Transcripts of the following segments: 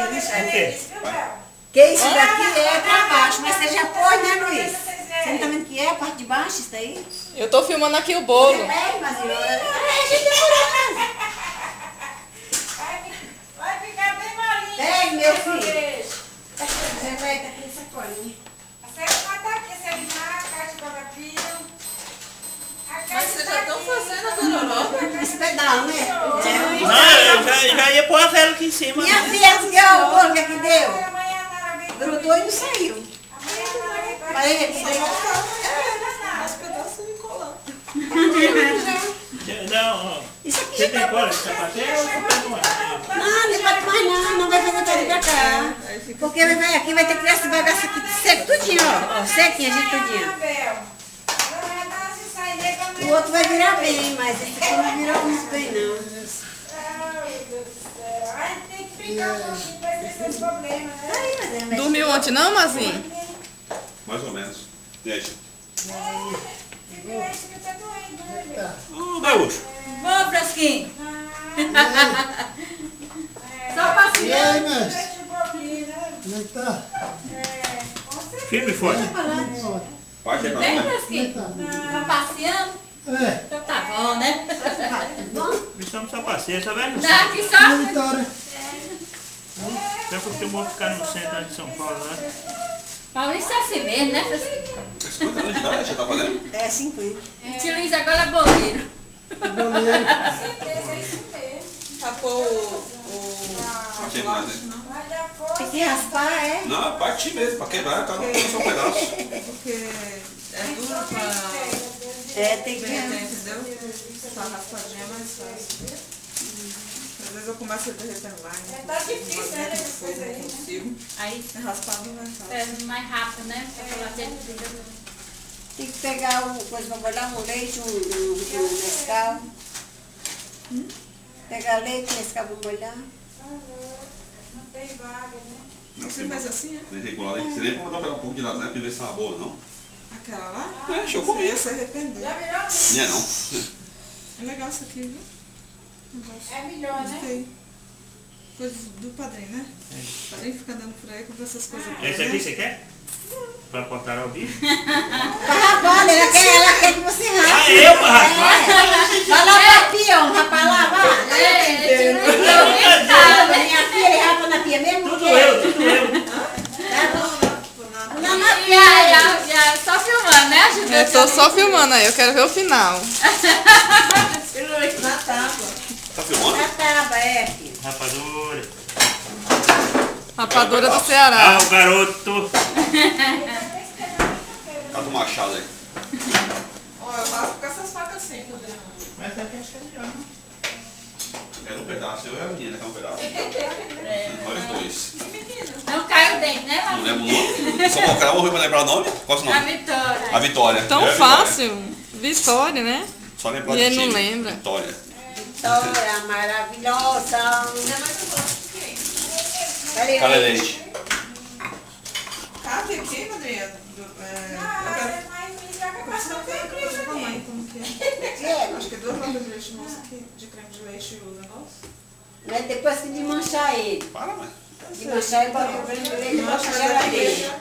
O quê? Que isso daqui é pra baixo, mas você já pôs, né, Luiz? Você não tá vendo que é a parte de baixo, isso daí? Eu tô filmando aqui o bolo. É, mas a gente demorou. Vai ficar bem molinho. É, meu filho. Você vai estar aqui sacolinha. A Sérgio vai estar aqui, Sérgio, a caixa de papapio. Mas vocês já estão fazendo a gororoba? Esse pedal, né? Não, eu já ia pôr a vela aqui em cima. Minha filha, olha o bolo que aqui deu. Amanhã a Nara vem. Grudou e não saiu. Amanhã a Nara vem pra Olha isso daí. Os pedaços de colar. Não, Isso aqui você já tem tá cola bom. de sapateiro ou você tem uma? Não, não pode mais não, não vai fazer pra vir pra cá. Porque vai, aqui vai ter que criar esse bagaço aqui seco tudinho, ó. Sequinho, a gente tudinho. O outro vai virar bem, mas esse aqui não virou muito bem, não. A gente tem que brincar um pouquinho pra esquecer esse problema, né? Aí, mas é, Dormiu ontem não, Mazinho? Mais ou menos. Deixa. Fica isso que tá doendo, né? Ô, gaúcho. Vamos, Fresquinho. Só E passeando. aí, mestre? Deixa um pouquinho, né? Como é que tá? Com certeza. Firme e forte. Vai chegar, Vem, né? Fresquinho. Tá passeando? É, Então tá bom, né? Nós estamos só passeio, tá vendo? Tá aqui e só. a Vitória? Você acostumou a ficar no centro de São Paulo, né? Maurício é assim mesmo, né, Fresquinho? 50 anos de idade, você tá fazendo? É 50. Tio Luiz agora é boleiro. Goleiro. É isso mesmo. Rapou Não tinha nada, né? Mas já foi. Tem que raspar, é? Não, é partir mesmo, pra quebrar, cada um só um pedaço. porque é duro pra É, tem que... derreter, entendeu? Tá raspadinha é mais fácil. Às vezes eu começo a derreter mais. Tá difícil, né, essas coisas aí, Não né? consigo. Aí Raspado não é fácil. é mais rápido, né? Pra fazer tudo. Tem que pegar coisa pra molhar, um leite, um Nescau. Pegar leite, Nescau pra molhar. Não tem vaga, né? Não Você faz assim, é? Regular, você nem pode dar um pouco de lasanha pra ver se tá boa, não. Aquela lá? É, deixa eu Você comer. ia se arrepender. Já virou? Não é não. É legal isso aqui, viu? Negócio. É melhor, né? Gostei. Coisa do padrinho, né? O padrinho fica andando por aí com essas coisas. Esse aqui você quer? Pra cortar ao vivo? Rapaz, ela quer que você raspe. Ah, eu pra raspar? Vai lá pra pia, rapaz, lá, vai. É, Minha filha, ele rapa na pia mesmo? Tudo eu, tudo eu. Não, na E pia. aí, só filmando, né? Ajudando. Eu tô só filmando aí, eu quero ver o final. Na tábua. Tá filmando? Na tábua, é, filho. Rapadura. Rapadura do Ah, Ceará. o garoto. Cata o machado aí. Ó, eu faço com essas facas assim, Mas aqui acho que é melhor, né? Quero um pedaço, eu e a menina quer um pedaço. Nós dois. Não cai o dente, né, Não Malu? lembro o nome. Só colocar ela, vou pra lembrar o nome. Qual é o A nome? Vitória. A Vitória. Tão Eu e a Vitória. fácil. Vitória, né? Só lembrar E do ele não time. lembra. Vitória. Vitória maravilhosa. Cara leite. Cabe aqui, madrinha? Ah, é mais melhor que eu faço não tem crime aqui. Como que é? É, Acho que 2 latas de leite moça aqui, de creme de leite e o negócio. né? Depois que desmanchar ele. Para, mãe. Desmanchar ele, bota o creme de leite e bota na geladeira.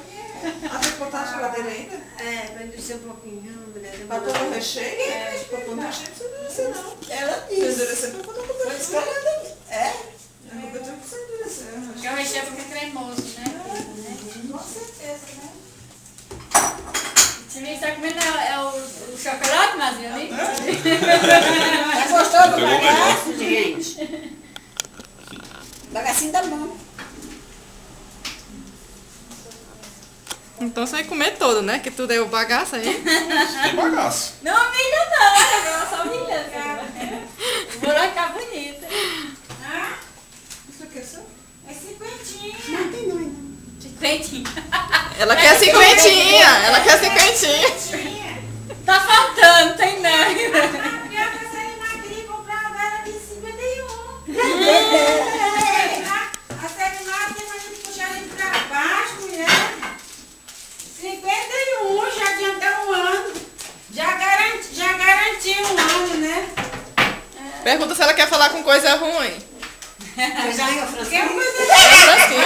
Ah, tem que botar na geladeira ainda? É, vai descer um pouquinho. Pra todo o recheio? É, pra todo o recheio não precisa endurecer, não. Ela Se disse. endurecer, pra botar cobertura. É? É, cobertura precisa endurecer. Porque o recheio fica cremoso, né? Com certeza, né? Você me está comendo o chocolate, Mazinho, ali? Já gostou do Pegou o bagaço, gente? Bagacinho tá bom. Então você vai comer todo, né? Que tudo é o bagaço aí. Tem bagaço. Não humilha não, eu só humilhando. Vou lá ficar bonita. Ah, Isso aqui é seu? é cinquentinha. Não tem não, não. Cinquentinha. Ela quer cinquentinha. Ela quer cinquentinha. Cinquentinha. Tá faltando, tem não. A criança sai magrinha e comprar uma vela de 51. A série nova tem mais que puxar ele pra baixo, mulher. 51, já adiantou um ano. Já garantiu um ano, né? Pergunta se ela quer falar com coisa ruim. Coisa aí, ô Porque Francisco. eu cuido É Francisco.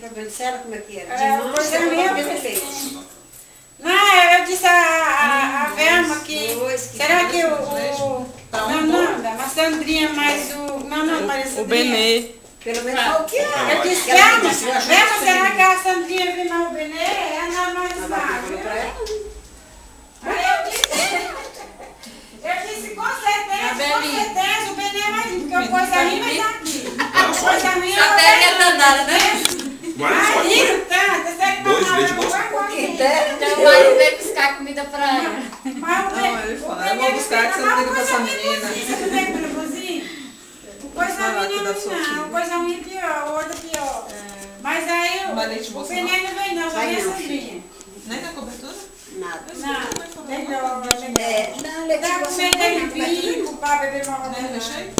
pra Vencela, como é que era? É, De coisa mão, minha. mesmo leite. Não, eu disse a Velma que... Será que a Sandrinha mais o... Não, parece O Benê. Pelo menos foi o que é. Eu disse, Ela Velma, disse, eu acho Velma, que será sim. que a Sandrinha vem mais o Benê? Ela mais Ela falou pra magro. ela. Eu disse, com certeza, o Benê é mais lindo, porque o coisa minha vai estar aqui. O coisa minha Só vai pega estar a danada, né? Guarda só, aqui. né? Dois leite gosto. Então o marido veio buscar comida pra ela. Não, ele fala, eu vou buscar que você não liga pra essa menina. Coisa Vai lá minha cuidar da sua filha. não, coisa minha pior, outra pior. Mas aí Mas leite o moça Benê não vem não, só Vai vem a não, Sandrinha. Nem na cobertura? Nada. Não, melhor, melhor. É, não, leite Dá você comida não de vai pingo pra beber uma Nem roda. recheio?